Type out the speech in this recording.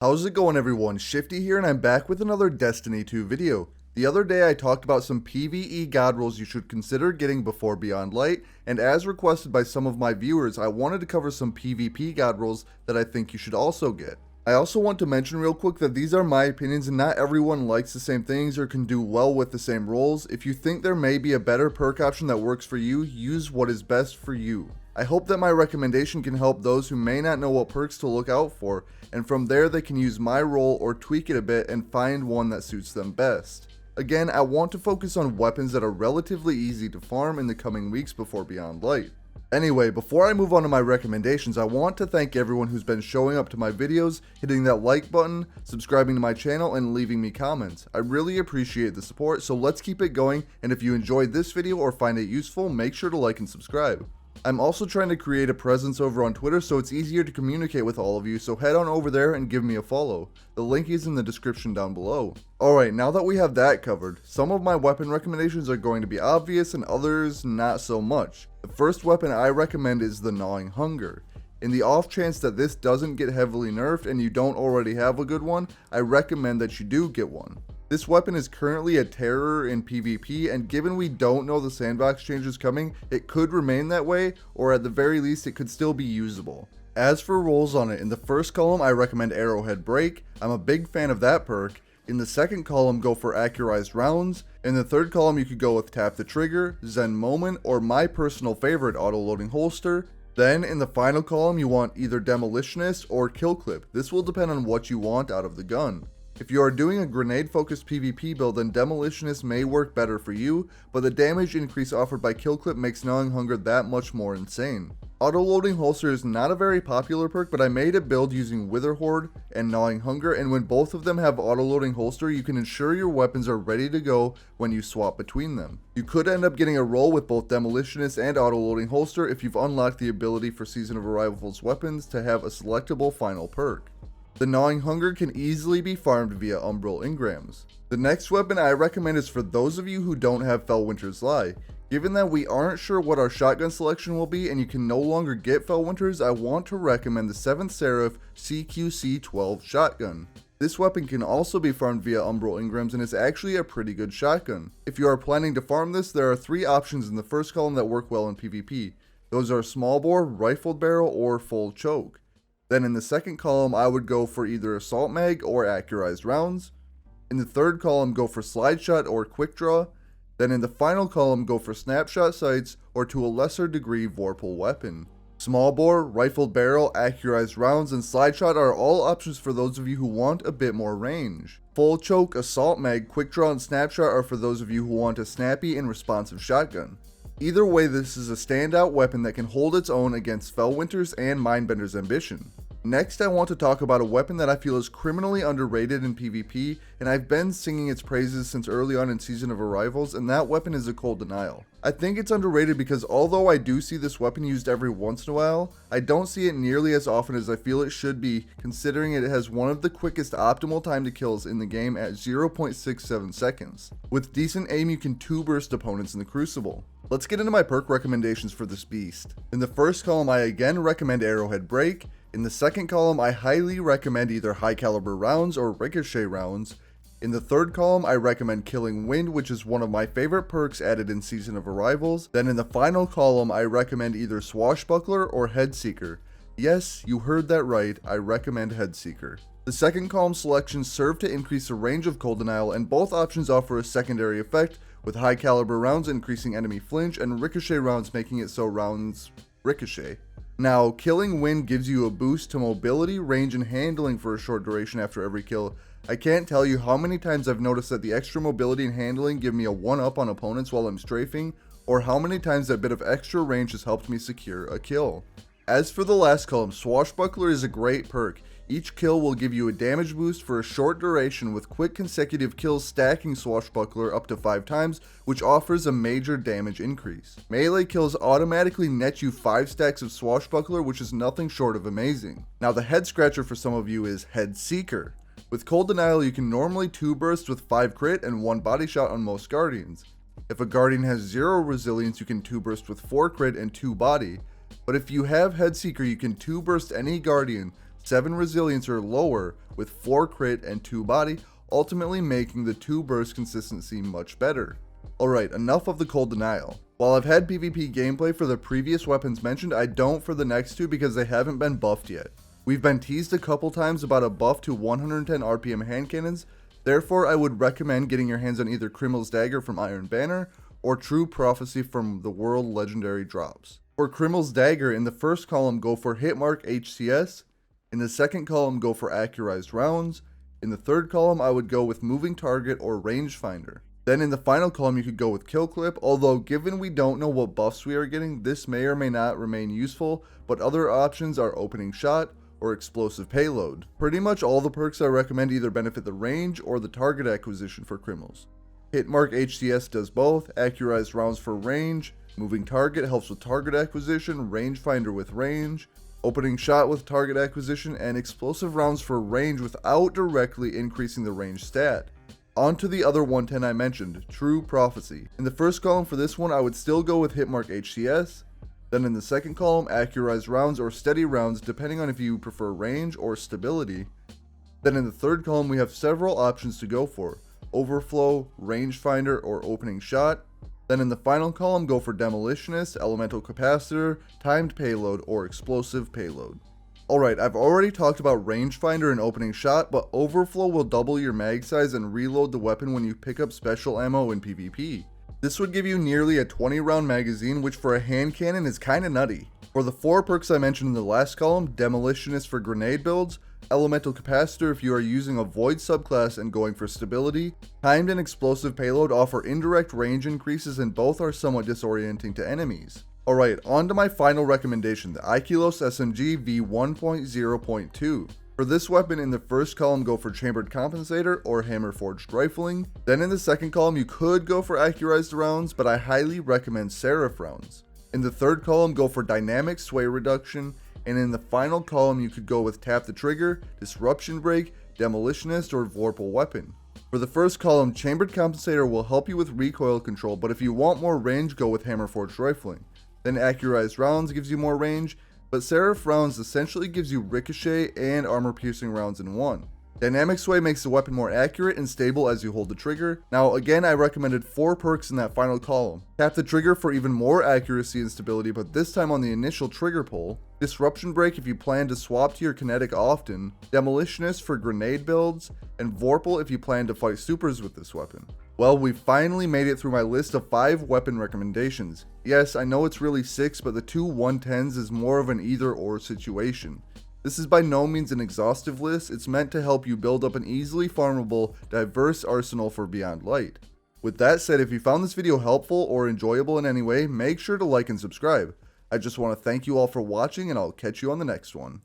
How's it going, everyone? Shifty here, and I'm back with another Destiny 2 video. The other day I talked about some PvE god rolls you should consider getting before Beyond Light, and as requested by some of my viewers, I wanted to cover some PvP god rolls that I think you should also get. I also want to mention real quick that these are my opinions and not everyone likes the same things or can do well with the same rolls. If you think there may be a better perk option that works for you, use what is best for you. I hope that my recommendation can help those who may not know what perks to look out for, and from there they can use my roll or tweak it a bit and find one that suits them best. Again, I want to focus on weapons that are relatively easy to farm in the coming weeks before Beyond Light. Anyway, before I move on to my recommendations, I want to thank everyone who's been showing up to my videos, hitting that like button, subscribing to my channel, and leaving me comments. I really appreciate the support, so let's keep it going, and if you enjoyed this video or find it useful, make sure to like and subscribe. I'm also trying to create a presence over on Twitter so it's easier to communicate with all of you, so head on over there and give me a follow. The link is in the description down below. Alright, now that we have that covered, some of my weapon recommendations are going to be obvious and others not so much. The first weapon I recommend is the Gnawing Hunger. In the off chance that this doesn't get heavily nerfed and you don't already have a good one, I recommend that you do get one. This weapon is currently a terror in PvP, and given we don't know the sandbox changes coming, it could remain that way, or at the very least it could still be usable. As for rolls on it, in the first column I recommend Arrowhead Break. I'm a big fan of that perk. In the second column, go for Accurized Rounds. In the third column you could go with Tap the Trigger, Zen Moment, or my personal favorite, Auto-Loading Holster. Then in the final column you want either Demolitionist or Kill Clip. This will depend on what you want out of the gun. If you are doing a grenade focused PvP build, then Demolitionist may work better for you, but the damage increase offered by Kill Clip makes Gnawing Hunger that much more insane. Auto-Loading Holster is not a very popular perk, but I made a build using Wither Horde and Gnawing Hunger, and when both of them have Auto-Loading Holster, you can ensure your weapons are ready to go when you swap between them. You could end up getting a roll with both Demolitionist and Auto-Loading Holster if you've unlocked the ability for Season of Arrival's weapons to have a selectable final perk. The Gnawing Hunger can easily be farmed via Umbral Engrams. The next weapon I recommend is for those of you who don't have Felwinter's Lie. Given that we aren't sure what our shotgun selection will be and you can no longer get Felwinter's, I want to recommend the 7th Seraph CQC-12 shotgun. This weapon can also be farmed via Umbral Engrams and is actually a pretty good shotgun. If you are planning to farm this, there are 3 options in the first column that work well in PvP. Those are Small Bore, Rifled Barrel, or Full Choke. Then in the second column, I would go for either Assault Mag or Accurized Rounds. In the third column, go for Slide Shot or Quick Draw. Then in the final column, go for Snapshot Sights or to a lesser degree Vorpal Weapon. Small Bore, Rifled Barrel, Accurized Rounds, and Slide Shot are all options for those of you who want a bit more range. Full Choke, Assault Mag, Quick Draw, and Snapshot are for those of you who want a snappy and responsive shotgun. Either way, this is a standout weapon that can hold its own against Felwinter's and Mindbender's Ambition. Next, I want to talk about a weapon that I feel is criminally underrated in PvP, and I've been singing its praises since early on in Season of Arrivals, and that weapon is a Cold Denial. I think it's underrated because although I do see this weapon used every once in a while, I don't see it nearly as often as I feel it should be, considering it has one of the quickest optimal time to kills in the game at 0.67 seconds. With decent aim, you can 2-burst opponents in the Crucible. Let's get into my perk recommendations for this beast. In the first column, I again recommend Arrowhead Break. In the second column, I highly recommend either High Caliber Rounds or Ricochet Rounds. In the third column, I recommend Killing Wind, which is one of my favorite perks added in Season of Arrivals. Then in the final column, I recommend either Swashbuckler or Headseeker. Yes, you heard that right, I recommend Headseeker. The second column selections serve to increase the range of Cold Denial, and both options offer a secondary effect, with High Caliber Rounds increasing enemy flinch and Ricochet Rounds making it so rounds ricochet. Now, Killing Wind gives you a boost to mobility, range, and handling for a short duration after every kill. I can't tell you how many times I've noticed that the extra mobility and handling give me a 1-up on opponents while I'm strafing, or how many times that bit of extra range has helped me secure a kill. As for the last column, Swashbuckler is a great perk. Each kill will give you a damage boost for a short duration, with quick consecutive kills stacking Swashbuckler up to 5 times, which offers a major damage increase. Melee kills automatically net you 5 stacks of Swashbuckler, which is nothing short of amazing. Now the head scratcher for some of you is Headseeker. With Cold Denial you can normally 2-burst with 5 crit and 1 body shot on most Guardians. If a Guardian has 0 resilience you can 2-burst with 4 crit and 2 body. But if you have Headseeker you can 2-burst any Guardian, 7 resilience or lower with 4 crit and 2 body, ultimately making the 2 burst consistency much better. Alright, enough of the cold denial. While I've had PvP gameplay for the previous weapons mentioned, I don't for the next two because they haven't been buffed yet. We've been teased a couple times about a buff to 110 RPM hand cannons, therefore I would recommend getting your hands on either Criminal's Dagger from Iron Banner, or True Prophecy from the World Legendary drops. For Criminal's Dagger, in the first column go for Hitmark HCS, in the second column go for Accurized Rounds, in the third column I would go with Moving Target or Rangefinder. Then in the final column you could go with Kill Clip, although given we don't know what buffs we are getting, this may or may not remain useful, but other options are Opening Shot or Explosive Payload. Pretty much all the perks I recommend either benefit the range or the target acquisition for criminals. Hitmark HCS does both, Accurized Rounds for range, Moving Target helps with target acquisition, Rangefinder with range, Opening Shot with target acquisition, and Explosive Rounds for range without directly increasing the range stat. On to the other 110 I mentioned, True Prophecy. In the first column for this one I would still go with Hitmark HCS, then in the second column Accurized Rounds or Steady Rounds depending on if you prefer range or stability. Then in the third column we have several options to go for, Overflow, Rangefinder, or Opening Shot. Then in the final column go for Demolitionist, Elemental Capacitor, Timed Payload, or Explosive Payload. Alright, I've already talked about Rangefinder and Opening Shot, but Overflow will double your mag size and reload the weapon when you pick up special ammo in PvP. This would give you nearly a 20 round magazine, which for a hand cannon is kinda nutty. For the 4 perks I mentioned in the last column, Demolitionist for grenade builds, Elemental Capacitor if you are using a Void subclass and going for stability, Timed and Explosive Payload offer indirect range increases and both are somewhat disorienting to enemies. Alright, on to my final recommendation, the Ikilos SMG V1.0.2. For this weapon in the first column go for Chambered Compensator or Hammer Forged Rifling, then in the second column you could go for Accurized Rounds, but I highly recommend Seraph Rounds. In the third column go for Dynamic Sway Reduction, and in the final column you could go with Tap the Trigger, Disruption Break, Demolitionist, or Vorpal Weapon. For the first column, Chambered Compensator will help you with recoil control, but if you want more range go with Hammer Forged Rifling. Then Accurized Rounds gives you more range, but Seraph Rounds essentially gives you ricochet and armor piercing rounds in one. Dynamic Sway makes the weapon more accurate and stable as you hold the trigger. Now again I recommended 4 perks in that final column. Tap the Trigger for even more accuracy and stability, but this time on the initial trigger pull. Disruption Break if you plan to swap to your kinetic often. Demolitionist for grenade builds, and Vorpal if you plan to fight supers with this weapon. Well, we finally made it through my list of 5 weapon recommendations. Yes, I know it's really 6, but the 2 110s is more of an either or situation. This is by no means an exhaustive list, it's meant to help you build up an easily farmable, diverse arsenal for Beyond Light. With that said, if you found this video helpful or enjoyable in any way, make sure to like and subscribe. I just want to thank you all for watching and I'll catch you on the next one.